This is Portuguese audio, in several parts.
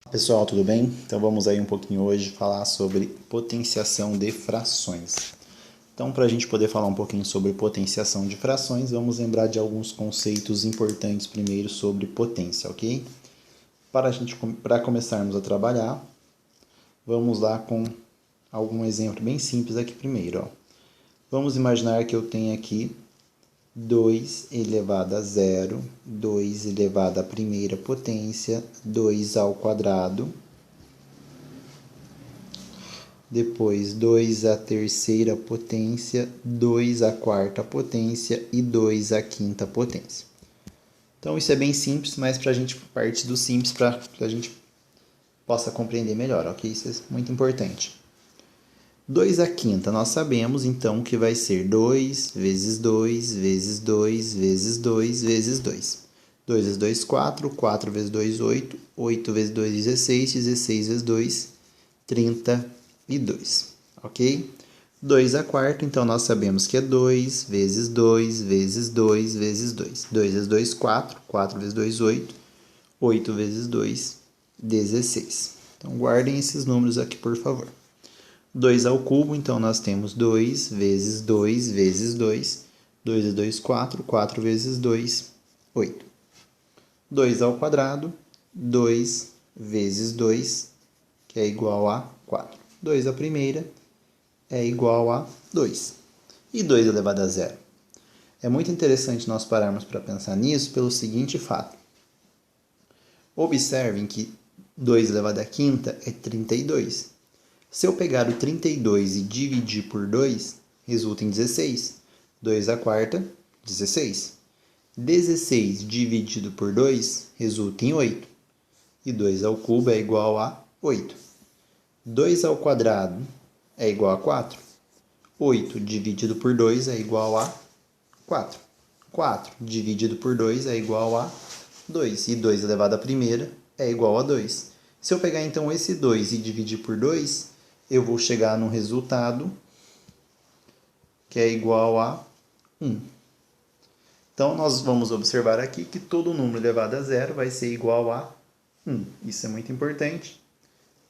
Pessoal, tudo bem? Então vamos aí um pouquinho hoje falar sobre potenciação de frações. Então, para a gente poder falar um pouquinho sobre potenciação de frações, vamos lembrar de alguns conceitos importantes primeiro sobre potência, ok? Para começarmos a trabalhar, vamos lá com algum exemplo bem simples aqui primeiro. Ó. Vamos imaginar que eu tenho aqui 2 elevado a zero, 2 elevado à primeira potência, 2 ao quadrado, depois 2 à terceira potência, 2 à quarta potência e 2 à quinta potência. Então isso é bem simples, mas para a gente partir do simples para que a gente possa compreender melhor, ok? Isso é muito importante. 2 à quinta, nós sabemos então que vai ser 2 vezes 2 vezes 2 vezes 2 vezes 2. 2 vezes 2, 4, 4 vezes 2, 8, 8 vezes 2, 16, 16 vezes 2, 32, ok? 2 à quarta, então nós sabemos que é 2 vezes 2 vezes 2 vezes 2. 2 vezes 2, 4, 4 vezes 2, 8, 8 vezes 2, 16. Então guardem esses números aqui, por favor. 2 ao cubo, então nós temos 2 vezes 2 vezes 2. 2 vezes 2, 4, 4 vezes 2, 8. 2 ao quadrado, 2 vezes 2, que é igual a 4. 2 à primeira é igual a 2. E 2 elevado a zero. É muito interessante nós pararmos para pensar nisso pelo seguinte fato. Observem que 2 elevado à quinta é 32. Se eu pegar o 32 e dividir por 2, resulta em 16. 2 à quarta, 16. 16 dividido por 2 resulta em 8. E 2 ao cubo é igual a 8. 2 ao quadrado é igual a 4. 8 dividido por 2 é igual a 4. 4 dividido por 2 é igual a 2. E 2 elevado à primeira é igual a 2. Se eu pegar então esse 2 e dividir por 2, eu vou chegar no resultado que é igual a 1. Então, nós vamos observar aqui que todo número elevado a zero vai ser igual a 1. Isso é muito importante.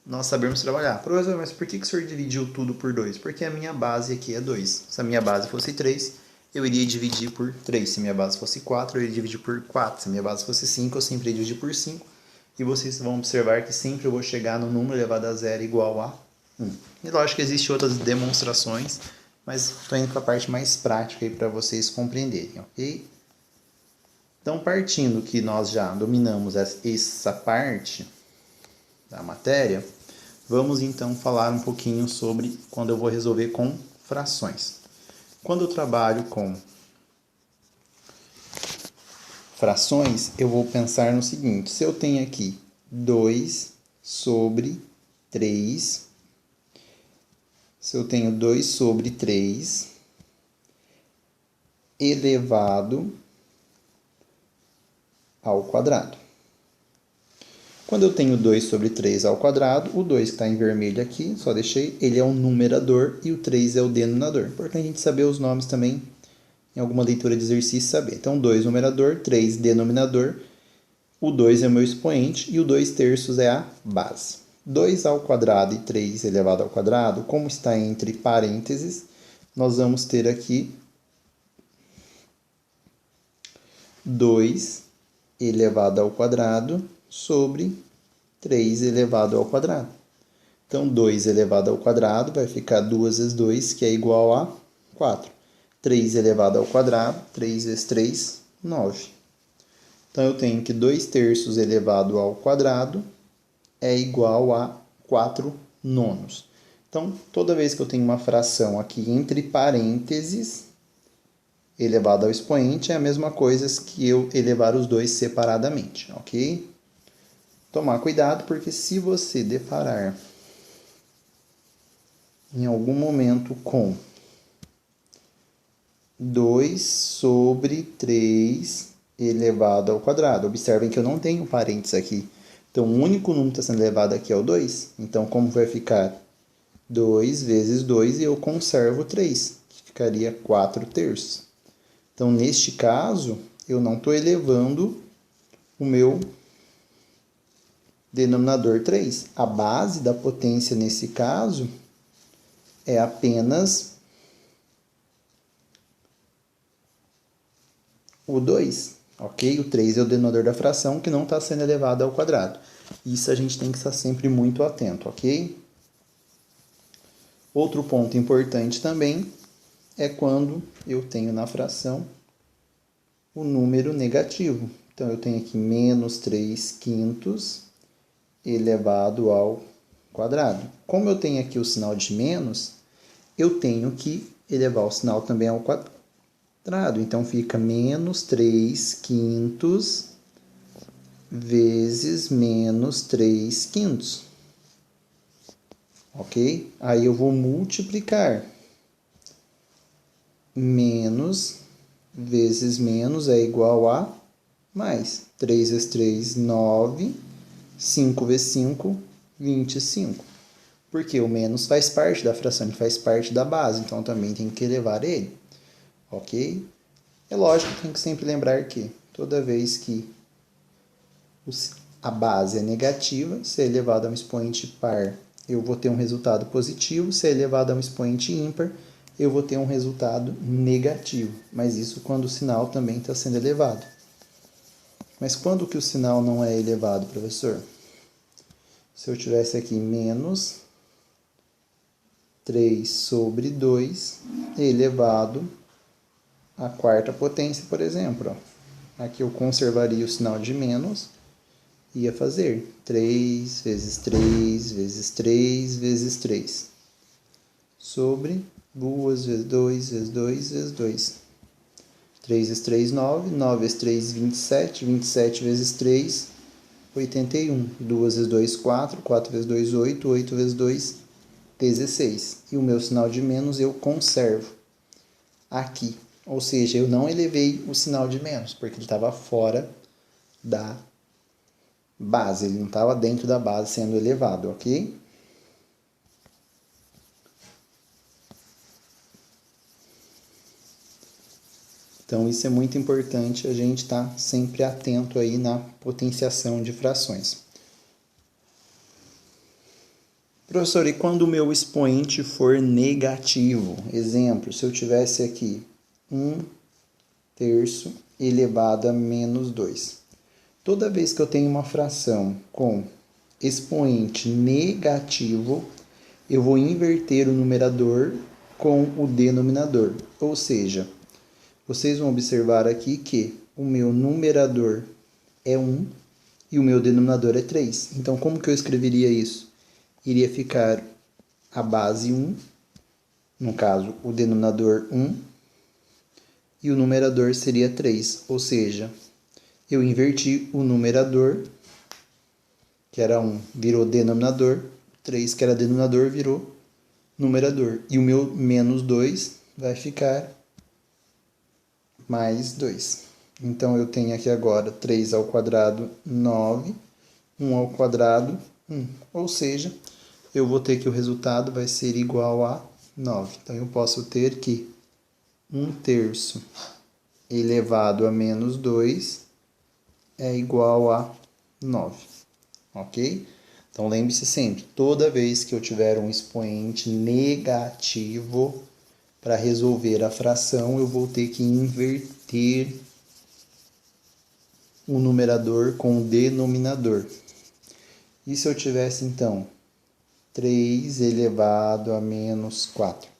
Nós sabemos trabalhar. Professor, mas por que o senhor dividiu tudo por 2? Porque a minha base aqui é 2. Se a minha base fosse 3, eu iria dividir por 3. Se a minha base fosse 4, eu iria dividir por 4. Se a minha base fosse 5, eu sempre iria dividir por 5. E vocês vão observar que sempre eu vou chegar no número elevado a zero igual a 1. E lógico que existem outras demonstrações, mas estou indo para a parte mais prática aí para vocês compreenderem, ok? Então, partindo que nós já dominamos essa parte da matéria, vamos então falar um pouquinho sobre quando eu vou resolver com frações. Quando eu trabalho com frações, eu vou pensar no seguinte: se eu tenho aqui 2 sobre 3, se eu tenho 2 sobre 3 elevado ao quadrado. Quando eu tenho 2 sobre 3 ao quadrado, o 2 que está em vermelho aqui, só deixei, ele é o numerador e o 3 é o denominador. Importante a gente saber os nomes também, em alguma leitura de exercício, saber. Então, 2 numerador, 3 denominador, o 2 é o meu expoente e o 2 terços é a base. 2 ao quadrado e 3 elevado ao quadrado, como está entre parênteses, nós vamos ter aqui 2 elevado ao quadrado sobre 3 elevado ao quadrado. Então, 2 elevado ao quadrado vai ficar 2 vezes 2, que é igual a 4. 3 elevado ao quadrado, 3 vezes 3, 9. Então, eu tenho que 2 terços elevado ao quadrado é igual a 4 nonos. Então, toda vez que eu tenho uma fração aqui entre parênteses, elevado ao expoente, é a mesma coisa que eu elevar os dois separadamente, ok? Tomar cuidado, porque se você deparar em algum momento com 2 sobre 3 elevado ao quadrado, observem que eu não tenho parênteses aqui. Então, o único número que está sendo elevado aqui é o 2. Então, como vai ficar 2 vezes 2 e eu conservo 3, que ficaria 4 terços. Então, neste caso, eu não estou elevando o meu Denominador 3. A base da potência, nesse caso, é apenas o 2, ok? O 3 é o denominador da fração que não está sendo elevado ao quadrado. Isso a gente tem que estar sempre muito atento, ok? Outro ponto importante também é quando eu tenho na fração o número negativo. Então, eu tenho aqui menos 3 quintos elevado ao quadrado. Como eu tenho aqui o sinal de menos, eu tenho que elevar o sinal também ao quadrado. Então, fica menos 3 quintos vezes menos 3 quintos. Ok? Aí eu vou multiplicar. Menos vezes menos é igual a mais. 3 vezes 3, 9. 5 vezes 5, 25. Porque o menos faz parte da fração, ele faz parte da base, então também tem que elevar ele. Ok? É lógico que tem que sempre lembrar que toda vez que a base é negativa, se é elevado a um expoente par, eu vou ter um resultado positivo. Se é elevado a um expoente ímpar, eu vou ter um resultado negativo. Mas isso quando o sinal também está sendo elevado. Mas quando que o sinal não é elevado, professor? Se eu tivesse aqui menos 3 sobre 2 elevado à quarta potência, por exemplo. Ó. Aqui eu conservaria o sinal de menos, ia fazer 3 vezes 3 vezes 3 vezes 3 sobre 2 vezes 2 vezes 2 vezes 2. 3 vezes 3, 9. 9 vezes 3, 27. 27 vezes 3, 81. 2 vezes 2, 4. 4 vezes 2, 8. 8 vezes 2, 16. E o meu sinal de menos eu conservo aqui. Ou seja, eu não elevei o sinal de menos, porque ele estava fora da base. Ele não estava dentro da base sendo elevado, ok? Então, isso é muito importante, a gente estar sempre atento aí na potenciação de frações. Professor, e quando o meu expoente for negativo? Exemplo, se eu tivesse aqui 1/3 elevado a menos 2. Toda vez que eu tenho uma fração com expoente negativo, eu vou inverter o numerador com o denominador. Ou seja, vocês vão observar aqui que o meu numerador é 1 e o meu denominador é 3. Então, como que eu escreveria isso? Iria ficar a base 1, no caso, o denominador 1, e o numerador seria 3. Ou seja, eu inverti o numerador, que era 1, virou denominador, 3, que era denominador, virou numerador. E o meu menos 2 vai ficar mais 2. Então, eu tenho aqui agora 3 ao quadrado, 9. 1 ao quadrado, 1. Ou seja, eu vou ter que o resultado vai ser igual a 9. Então, eu posso ter que 1/3 elevado a menos 2 é igual a 9. Ok? Então, lembre-se sempre, toda vez que eu tiver um expoente negativo, para resolver a fração, eu vou ter que inverter o numerador com o denominador. E se eu tivesse, então, 3 elevado a menos 4?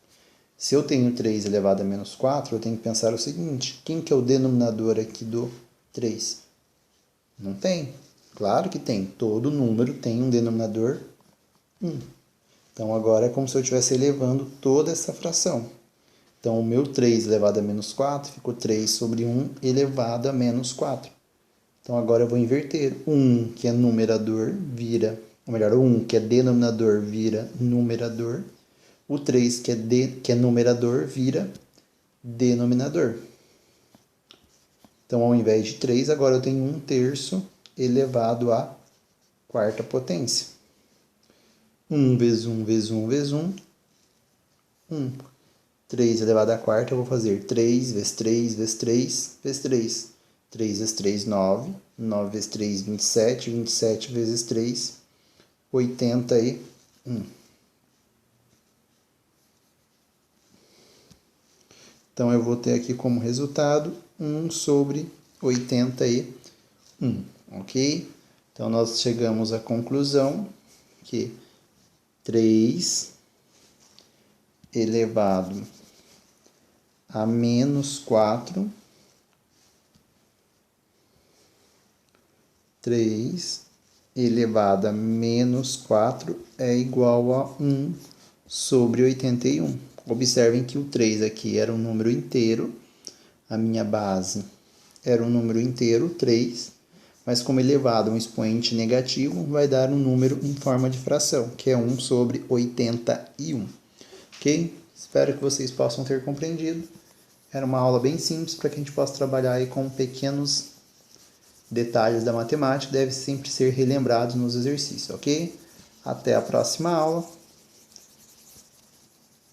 Se eu tenho 3 elevado a menos 4, eu tenho que pensar o seguinte: quem que é o denominador aqui do 3? Não tem. Claro que tem. Todo número tem um denominador 1. Então, agora é como se eu estivesse elevando toda essa fração. Então, o meu 3 elevado a menos 4 ficou 3 sobre 1 elevado a menos 4. Então, agora eu vou inverter. O 1, que é numerador, vira... Ou melhor, o 1, que é denominador, vira numerador. O 3, que é numerador, vira denominador. Então, ao invés de 3, agora eu tenho 1/3 elevado à quarta potência. 1 vezes 1 vezes 1 vezes 1, 1. 3 elevado à quarta, eu vou fazer 3 vezes 3 vezes 3 vezes 3. 3 vezes 3, 9. 9 vezes 3, 27. 27 vezes 3, 81. Então, eu vou ter aqui como resultado 1 sobre 81, ok? Então, nós chegamos à conclusão que 3 elevado a menos 4, 3 elevado a menos 4 é igual a 1 sobre 81. Observem que o 3 aqui era um número inteiro, a minha base era um número inteiro, 3, mas como elevado a um expoente negativo, vai dar um número em forma de fração, que é 1 sobre 81. Ok? Espero que vocês possam ter compreendido. Era uma aula bem simples para que a gente possa trabalhar aí com pequenos detalhes da matemática, deve sempre ser relembrados nos exercícios, ok? Até a próxima aula.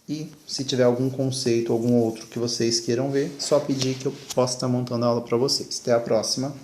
E se tiver algum conceito, algum outro que vocês queiram ver, só pedir que eu possa estar montando a aula para vocês. Até a próxima.